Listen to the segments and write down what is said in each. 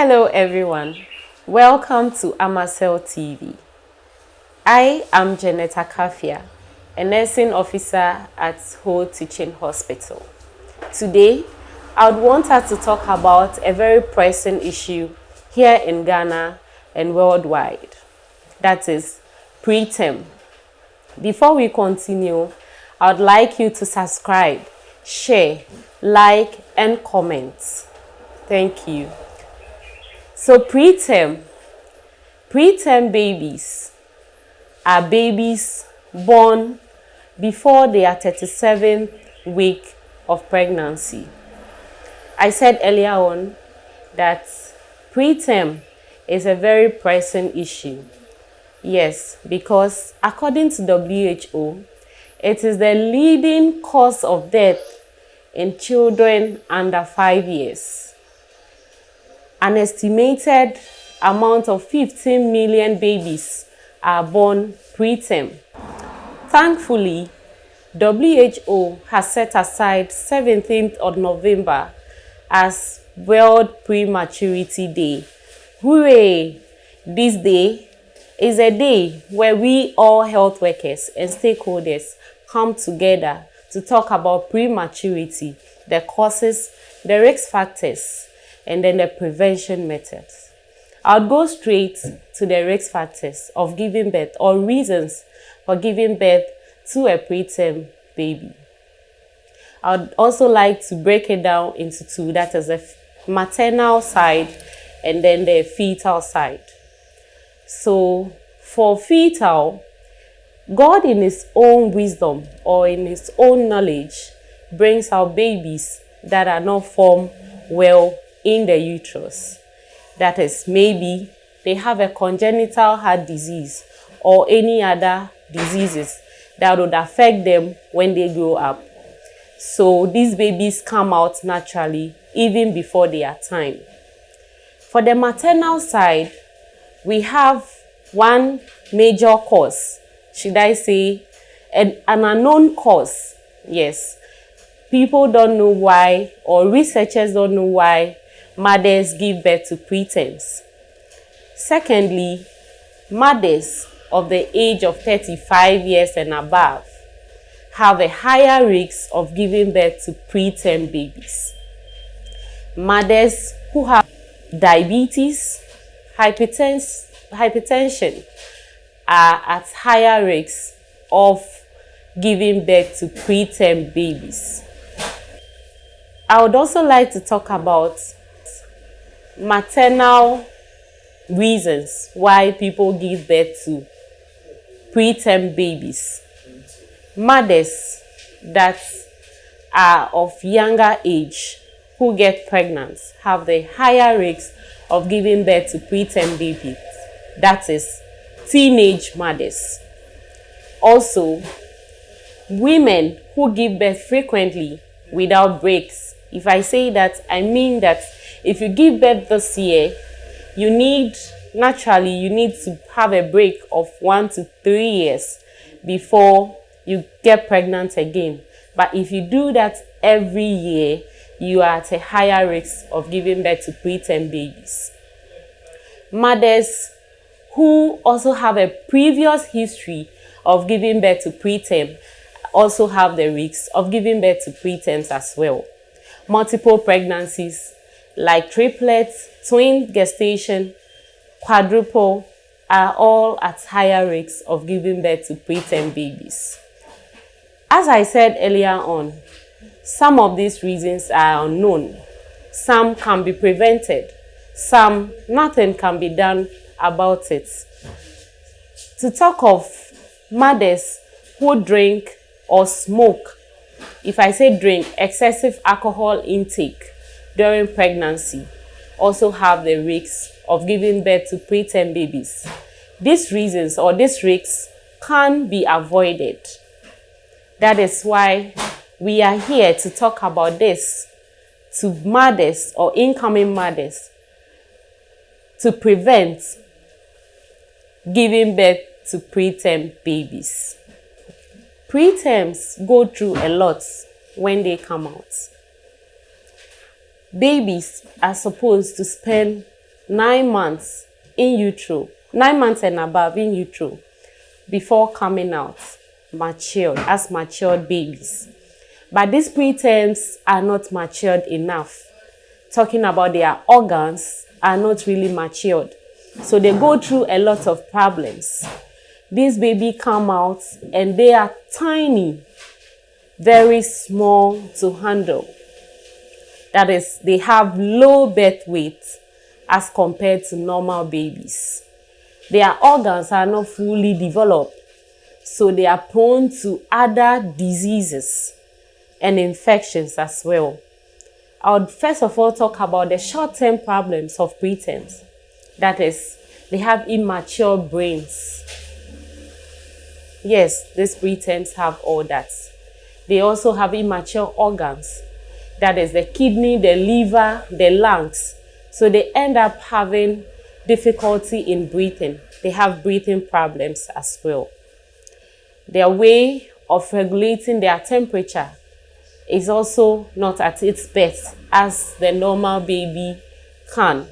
Hello everyone, welcome to Amasel TV. I am Janetta Kafia, a nursing officer at Whole Teaching Hospital. Today, I would want us to talk about a very pressing issue here in Ghana and worldwide. That is preterm. Before we continue, I would like you to subscribe, share, like, and comment. Thank you. So preterm babies are babies born before their 37th week of pregnancy. I said earlier on that preterm is a very pressing issue. Yes, because according to WHO, it is the leading cause of death in children under 5 years. An estimated amount of 15 million babies are born preterm. Thankfully, WHO has set aside 17th of November as World Prematurity Day. Hooray! This day is a day where we all health workers and stakeholders come together to talk about prematurity, the causes, the risk factors, and then the prevention methods. I'll go straight to the risk factors of giving birth or reasons for giving birth to a preterm baby. I'd also like to break it down into two, that is the maternal side and then the fetal side. So for fetal, God in his own wisdom or in his own knowledge brings out babies that are not formed well in the uterus. That is, maybe they have a congenital heart disease or any other diseases that would affect them when they grow up. So these babies come out naturally even before their time. For the maternal side, we have one major cause, should I say, an unknown cause. Yes, people don't know why, or researchers don't know why mothers give birth to preterms. Secondly, mothers of the age of 35 years and above have a higher risk of giving birth to preterm babies. Mothers who have diabetes, hypertension are at higher risk of giving birth to preterm babies. I would also like to talk about maternal reasons why people give birth to preterm babies. Mothers that are of younger age who get pregnant have the higher risk of giving birth to preterm babies. That is, teenage mothers. Also, women who give birth frequently without breaks. If I say that, I mean that if you give birth this year, you need to have a break of 1 to 3 years before you get pregnant again. But if you do that every year, you are at a higher risk of giving birth to preterm babies. Mothers who also have a previous history of giving birth to preterm also have the risk of giving birth to preterms as well. Multiple pregnancies like triplets, twin gestation, quadruple are all at higher risks of giving birth to preterm babies. As I said earlier on, some of these reasons are unknown. Some can be prevented. Some, nothing can be done about it. To talk of mothers who drink or smoke, if I say drink, excessive alcohol intake during pregnancy also have the risk of giving birth to preterm babies. These reasons or these risks can be avoided. That is why we are here to talk about this to mothers or incoming mothers to prevent giving birth to preterm babies. Preterms go through a lot when they come out. Babies are supposed to spend 9 months in utero, 9 months and above in utero, before coming out, matured, as matured babies. But these preterms are not matured enough. Talking about their organs are not really matured. So they go through a lot of problems. These babies come out and they are tiny, very small to handle. That is, they have low birth weight as compared to normal babies. Their organs are not fully developed, so they are prone to other diseases and infections as well. I would first of all talk about the short-term problems of preterms. That is, they have immature brains. Yes, these preterms have all that. They also have immature organs. That is, the kidney, the liver, the lungs. So they end up having difficulty in breathing. They have breathing problems as well. Their way of regulating their temperature is also not at its best as the normal baby can.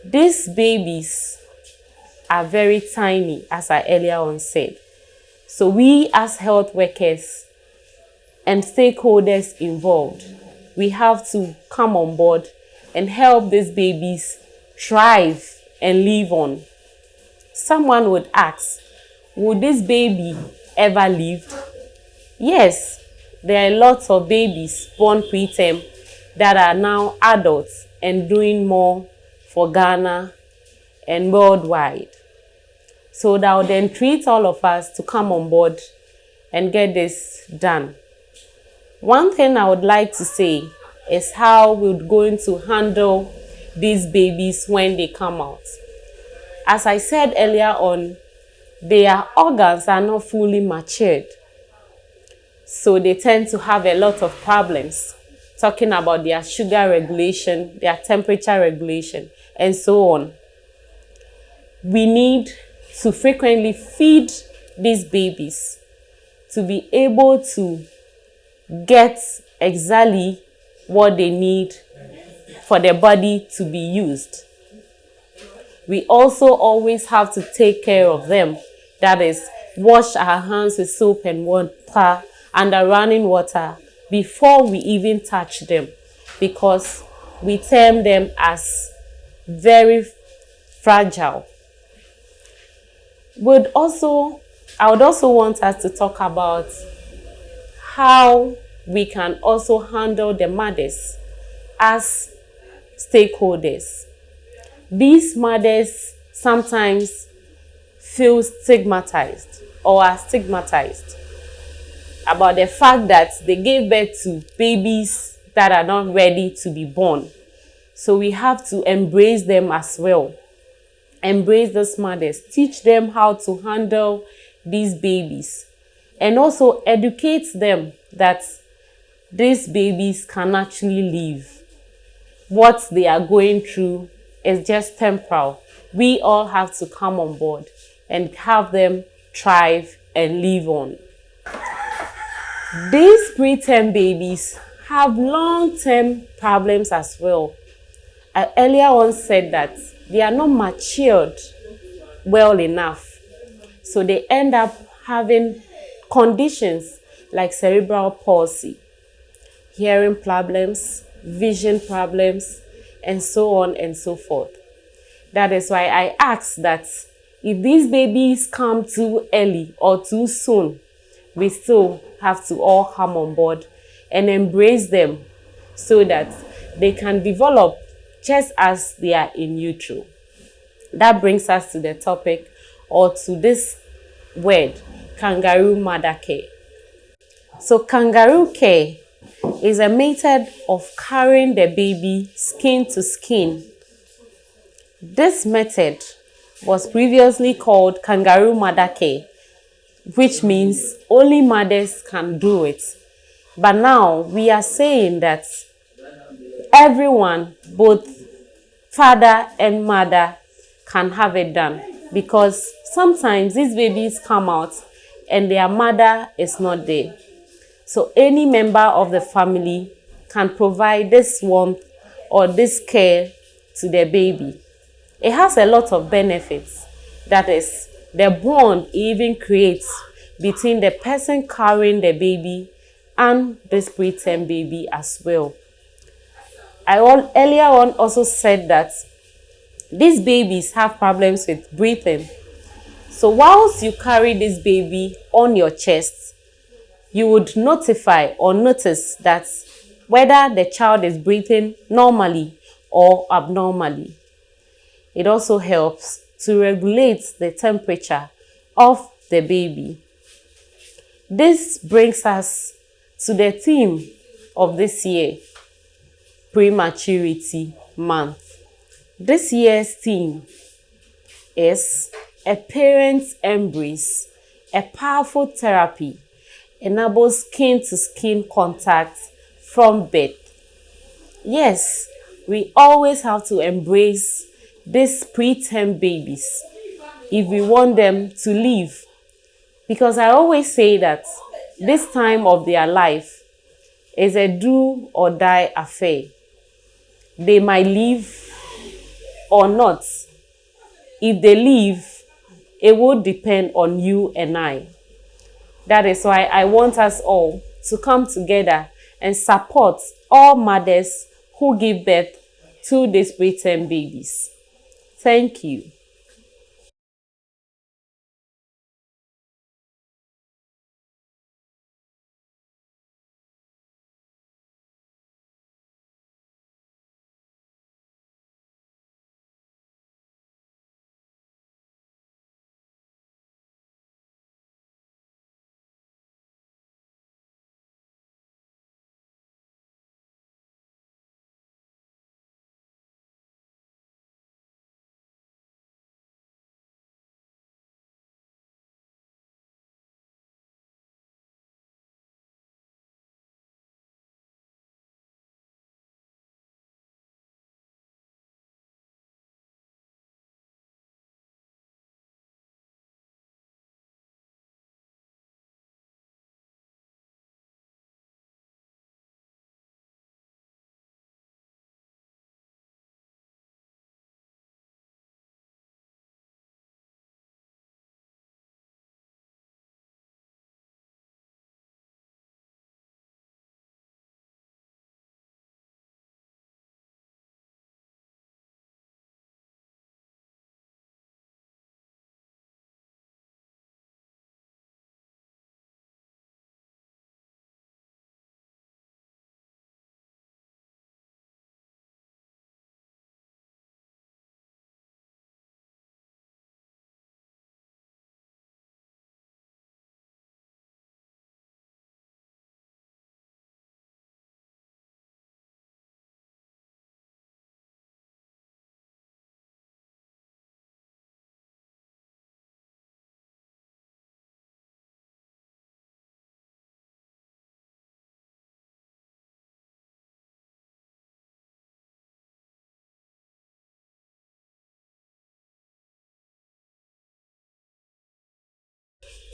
These babies are very tiny, as I earlier on said. So we as health workers and stakeholders involved, we have to come on board and help these babies thrive and live on. Someone would ask, would this baby ever live? Yes, there are lots of babies born preterm that are now adults and doing more for Ghana and worldwide. So that will then treat all of us to come on board and get this done. One thing I would like to say is how we're going to handle these babies when they come out. As I said earlier on, their organs are not fully matured. So they tend to have a lot of problems, talking about their sugar regulation, their temperature regulation, and so on. We need to frequently feed these babies to be able to get exactly what they need for their body to be used. We also always have to take care of them. That is, wash our hands with soap and water under running water before we even touch them, because we term them as very fragile. I would also want us to talk about how we can also handle the mothers as stakeholders. These mothers sometimes feel stigmatized or are stigmatized about the fact that they gave birth to babies that are not ready to be born. So we have to embrace them as well. Embrace these mothers, teach them how to handle these babies, and also educate them that these babies can actually live. What they are going through is just temporal. We all have to come on board and have them thrive and live on. These preterm babies have long-term problems as well. I earlier on said that they are not matured well enough. So they end up having conditions like cerebral palsy, hearing problems, vision problems, and so on and so forth. That is why I ask that if these babies come too early or too soon, we still have to all come on board and embrace them so that they can develop just as they are in utero. That brings us to the topic, or to this word, kangaroo mother care. So kangaroo care is a method of carrying the baby skin to skin. This method was previously called kangaroo mother care, which means only mothers can do it. But now we are saying that everyone, both father and mother, can have it done, because sometimes these babies come out and their mother is not there. So any member of the family can provide this warmth or this care to the baby. It has a lot of benefits. That is, the bond it even creates between the person carrying the baby and this preterm baby as well. Earlier on also said that these babies have problems with breathing. So whilst you carry this baby on your chest, you would notify or notice that whether the child is breathing normally or abnormally. It also helps to regulate the temperature of the baby. This brings us to the theme of this year, Prematurity Month. This year's theme is a parent's embrace, a powerful therapy, enables skin-to-skin contact from birth. Yes, we always have to embrace these preterm babies if we want them to live. Because I always say that this time of their life is a do or die affair. They might live or not. If they live, it will depend on you and I. That is why I want us all to come together and support all mothers who give birth to these preterm babies. Thank you.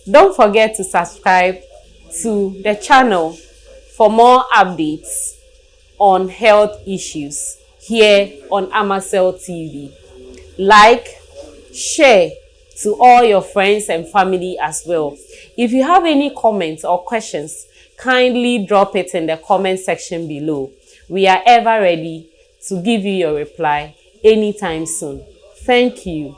Don't forget to subscribe to the channel for more updates on health issues here on Amacel TV. Like, share to all your friends and family as well. If you have any comments or questions, kindly drop it in the comment section below. We are ever ready to give you your reply anytime soon. Thank you.